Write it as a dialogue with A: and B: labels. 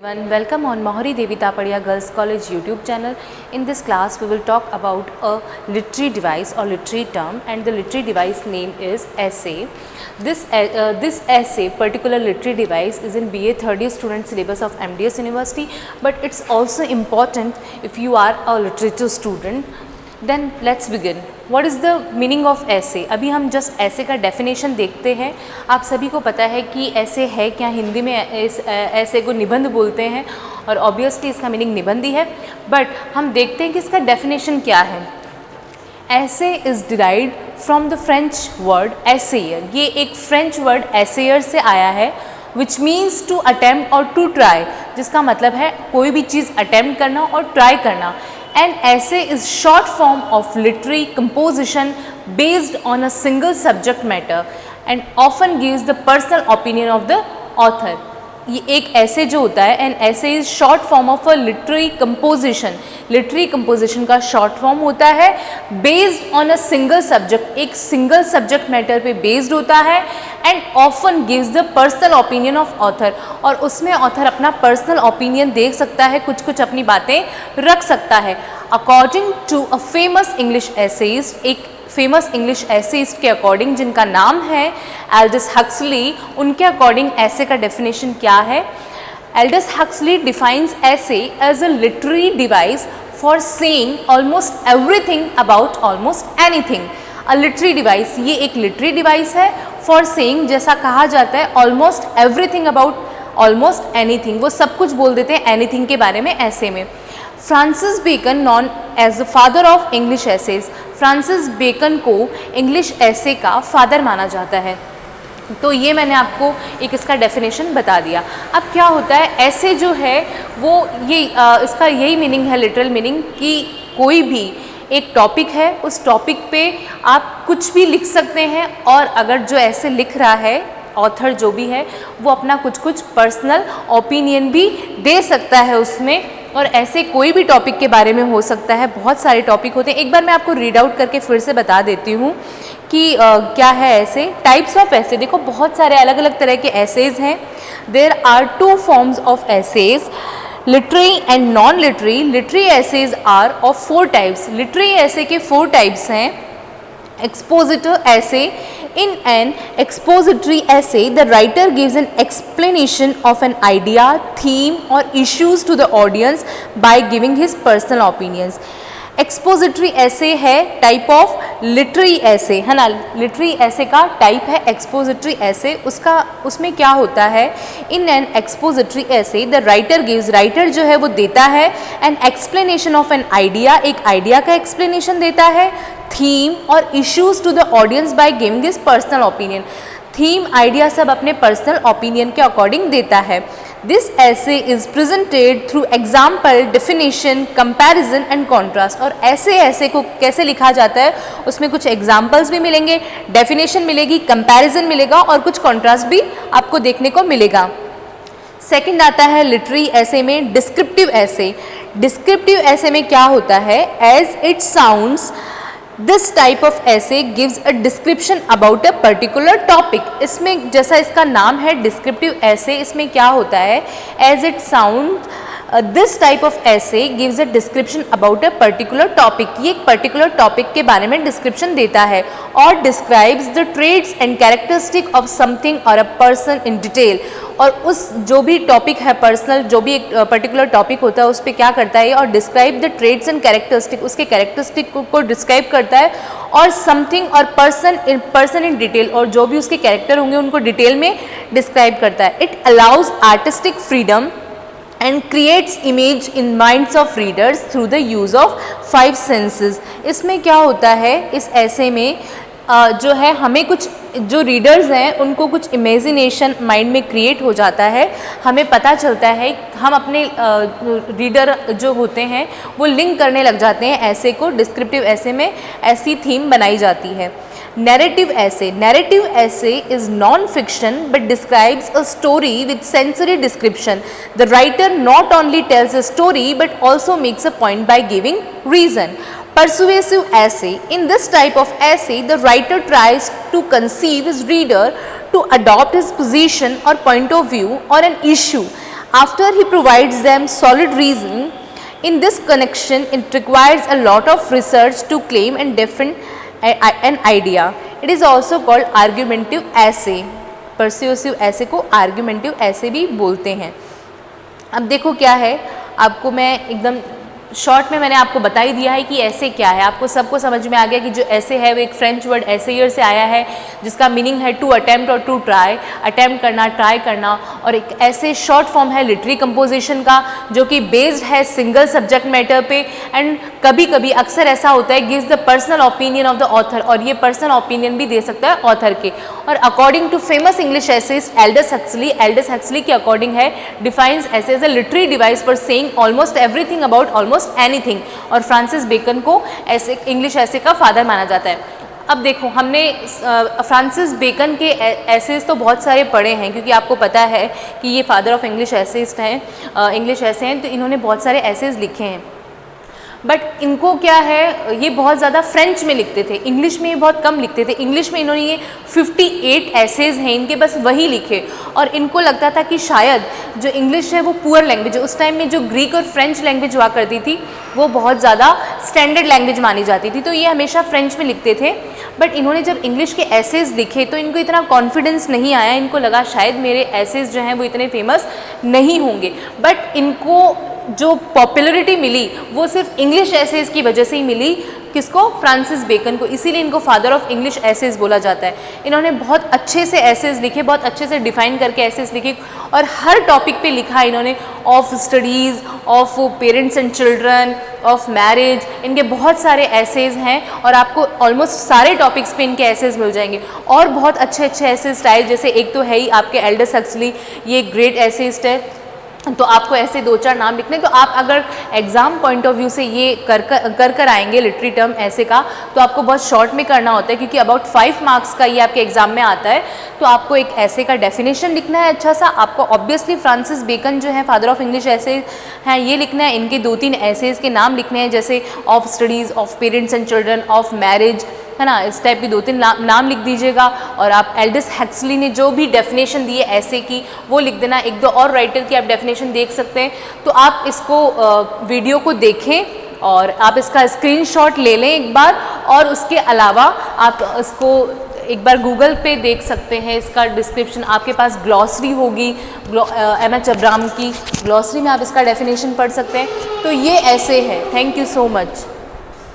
A: Welcome on Mahari Devi Tapadia Girls College YouTube channel. In this class we will talk about a literary device or literary term, and the literary device name is essay. This essay, particular literary device, is in BA third year student syllabus of MDS University, but it's also important if you are a literature student. Then let's begin. What is the meaning of essay? अभी हम just ऐसे का definition देखते हैं. आप सभी को पता है कि ऐसे है क्या. हिंदी में इस ऐसे को निबंध बोलते हैं और ऑब्वियसली इसका मीनिंग निबंध ही है, बट हम देखते हैं कि इसका डेफिनेशन क्या है. Essay is derived from the French word essayer. ये एक फ्रेंच वर्ड एसेयर से आया है, विच मीन्स टू अटेम्प्ट और टू ट्राई, जिसका मतलब है कोई भी चीज़ अटेम्प्ट करना और ट्राई करना. An essay is short form of literary composition based on a single subject matter and often gives the personal opinion of the author. ये एक ऐसे जो होता है, एन ऐसे is short form of a literary composition. Literary composition का short form होता है based on a single subject, एक सिंगल सब्जेक्ट मैटर पे बेस्ड होता है, and often gives the personal opinion of author. और उसमें ऑथर अपना पर्सनल ओपिनियन देख सकता है, कुछ कुछ अपनी बातें रख सकता है. According to a famous English essayist, एक फेमस इंग्लिश एसेइस्ट के अकॉर्डिंग, जिनका नाम है एल्डस हक्सली, उनके अकॉर्डिंग ऐसे का डेफिनेशन क्या है. Aldous Huxley defines essay as a literary device for saying almost everything about almost anything. A literary device, ये एक लिटरेरी डिवाइस है फॉर सेइंग, जैसा कहा जाता है almost everything about almost anything. वो सब कुछ बोल देते हैं एनीथिंग के बारे में ऐसे में. Francis Bacon, known as the father of English essays, Francis Bacon को इंग्लिश ऐसे का फादर माना जाता है. तो ये मैंने आपको एक इसका डेफिनेशन बता दिया. अब क्या होता है, ऐसे जो है वो ये इसका यही मीनिंग है, लिटरल मीनिंग, कि कोई भी एक टॉपिक है, उस टॉपिक पे आप कुछ भी लिख सकते हैं, और अगर जो ऐसे लिख रहा है ऑथर जो भी है, वो अपना कुछ कुछ पर्सनल ओपिनियन भी दे सकता है उसमें. और ऐसे कोई भी टॉपिक के बारे में हो सकता है, बहुत सारे टॉपिक होते हैं. एक बार मैं आपको रीड आउट करके फिर से बता देती हूँ कि क्या है ऐसे. टाइप्स ऑफ ऐसे, देखो बहुत सारे अलग अलग तरह के ऐसेज हैं. There are two forms of essays, literary and non literary. Literary essays are of 4 types. Literary essay के 4 टाइप्स हैं. Expositor essay. In an expository essay, the writer gives an explanation of an idea, theme or issues to the audience by giving his personal opinions. Expository ऐसे है type of literary ऐसे, है ना. Literary ऐसे का type है expository ऐसे. उसमें क्या होता है, in an expository essay the writer gives, writer जो है वो देता है an explanation of an idea, एक आइडिया का एक्सप्लेनेशन देता है, थीम और issues to the audience by giving his personal opinion. Theme, idea सब अपने पर्सनल ओपिनियन के अकॉर्डिंग देता है. दिस ऐसे is presented through example, definition, comparison and contrast. और ऐसे को कैसे लिखा जाता है, उसमें कुछ एग्जाम्पल्स भी मिलेंगे, डेफिनेशन मिलेगी, कंपैरिजन मिलेगा और कुछ कॉन्ट्रास्ट भी आपको देखने को मिलेगा. सेकंड आता है लिटरेरी ऐसे में डिस्क्रिप्टिव ऐसे. डिस्क्रिप्टिव ऐसे में क्या होता है, as it sounds, this type of essay gives a description about a particular topic. इसमें जैसा इसका नाम है डिस्क्रिप्टिव ऐसे, इसमें क्या होता है, as it sound, this type of essay gives a description about a particular topic. ये एक पर्टिकुलर टॉपिक के बारे में डिस्क्रिप्शन देता है, और describes the traits and characteristic of something और अ पर्सन इन डिटेल. और उस जो भी टॉपिक है पर्सनल, जो भी एक पर्टिकुलर टॉपिक होता है उस पर क्या करता है, और describe the traits and characteristic, उसके कैरेक्टरिस्टिक को डिस्क्राइब करता है, और समथिंग और पर्सन इन डिटेल, और जो भी उसके कैरेक्टर होंगे उनको डिटेल में डिस्क्राइब करता है. It allows artistic freedom and creates image in minds of readers through the use of 5 senses. इसमें क्या होता है, इस ऐसे में जो है हमें कुछ, जो रीडर्स हैं उनको कुछ इमेजिनेशन माइंड में क्रिएट हो जाता है. हमें पता चलता है, हम अपने रीडर जो होते हैं वो लिंक करने लग जाते हैं ऐसे को. डिस्क्रिप्टिव ऐसे में ऐसी थीम बनाई जाती है. Narrative essay. Narrative essay is non-fiction but describes a story with sensory description. The writer not only tells a story but also makes a point by giving reason. Persuasive essay. In this type of essay, the writer tries to conceive his reader to adopt his position or point of view or an issue. After he provides them solid reason, in this connection it requires a lot of research to claim and defend an idea. It is also called argumentative essay. persuasive essay को argumentative essay भी बोलते हैं. अब देखो क्या है, आपको मैं एकदम शॉर्ट में मैंने आपको बता ही दिया है कि ऐसे क्या है. आपको सबको समझ में आ गया कि जो ऐसे है वो एक फ्रेंच वर्ड एसेयर से आया है जिसका मीनिंग है टू अटेम्प्ट और टू ट्राई. अटेम्प्ट करना, ट्राई करना. और एक ऐसे शॉर्ट फॉर्म है लिटरेरी कंपोजिशन का जो कि बेस्ड है सिंगल सब्जेक्ट मैटर पे. एंड कभी कभी अक्सर ऐसा होता है gives the personal opinion of the author, और ये पर्सनल ओपिनियन भी दे सकता है ऑथर के. और according to famous English essayist Aldous Huxley के अकॉर्डिंग है defines essay as a literary device for saying almost everything about almost anything. और फ्रांसिस बेकन को ऐसे इंग्लिश ऐसे का फादर माना जाता है. अब देखो हमने फ्रांसिस बेकन के एसेज तो बहुत सारे पढ़े हैं क्योंकि आपको पता है कि ये फादर ऑफ इंग्लिश एसेइस्ट हैं, इंग्लिश ऐसे हैं, तो इन्होंने बहुत सारे एसेज लिखे हैं. बट इनको क्या है, ये बहुत ज़्यादा फ्रेंच में लिखते थे, इंग्लिश में ये बहुत कम लिखते थे. इंग्लिश में इन्होंने ये 58 एसेज हैं इनके, बस वही लिखे. और इनको लगता था कि शायद जो इंग्लिश है वो पुअर लैंग्वेज है. उस टाइम में जो ग्रीक और फ्रेंच लैंग्वेज हुआ करती थी वो बहुत ज़्यादा स्टैंडर्ड लैंग्वेज मानी जाती थी, तो ये हमेशा फ्रेंच में लिखते थे. बट इन्होंने जब इंग्लिश के एसेज लिखे तो इनको इतना कॉन्फिडेंस नहीं आया. इनको लगा शायद मेरे एसेज जो हैं वो इतने फेमस नहीं होंगे. बट इनको जो पॉपुलैरिटी मिली वो सिर्फ इंग्लिश एसेज की वजह से ही मिली. किसको? फ्रांसिस बेकन को. इसीलिए इनको फादर ऑफ इंग्लिश एसेज बोला जाता है. इन्होंने बहुत अच्छे से एसेज लिखे, बहुत अच्छे से डिफाइन करके एसेज लिखे, और हर टॉपिक पे लिखा है इन्होंने. Of studies, of parents and children, of marriage, इनके बहुत सारे एसेज हैं और आपको ऑलमोस्ट सारे टॉपिक्स पे इनके एसेज मिल जाएंगे. और बहुत अच्छे अच्छे एसेज स्टाइल, जैसे एक तो है ही आपके एल्डस हक्सली, ये ग्रेट एसेइस्ट है. तो आपको ऐसे 2-4 नाम लिखने, तो आप अगर एग्ज़ाम पॉइंट ऑफ व्यू से ये कर आएंगे लिटरेरी टर्म ऐसे का, तो आपको बहुत शॉर्ट में करना होता है क्योंकि अबाउट 5 मार्क्स का ये आपके एग्जाम में आता है. तो आपको एक ऐसे का डेफिनेशन लिखना है अच्छा सा. आपको ऑब्वियसली फ्रांसिस बेकन जो है फादर ऑफ इंग्लिश ऐसे हैं ये लिखना है. इनके 2-3 ऐसेज के नाम लिखने हैं, जैसे of studies, of parents and children, of marriage, है ना. इस टाइप की 2-3 नाम लिख दीजिएगा. और आप एल्डस हक्सली ने जो भी डेफिनेशन दी है ऐसे की वो लिख देना. 1-2 और राइटर की आप डेफिनेशन देख सकते हैं. तो आप इसको वीडियो को देखें और आप इसका स्क्रीनशॉट ले लें एक बार, और उसके अलावा आप इसको एक बार गूगल पे देख सकते हैं. इसका डिस्क्रिप्शन आपके पास ग्लॉसरी होगी एम.एच. अब्राहम की, ग्लॉसरी में आप इसका डेफिनेशन पढ़ सकते हैं. तो ये ऐसे है. Thank you so much.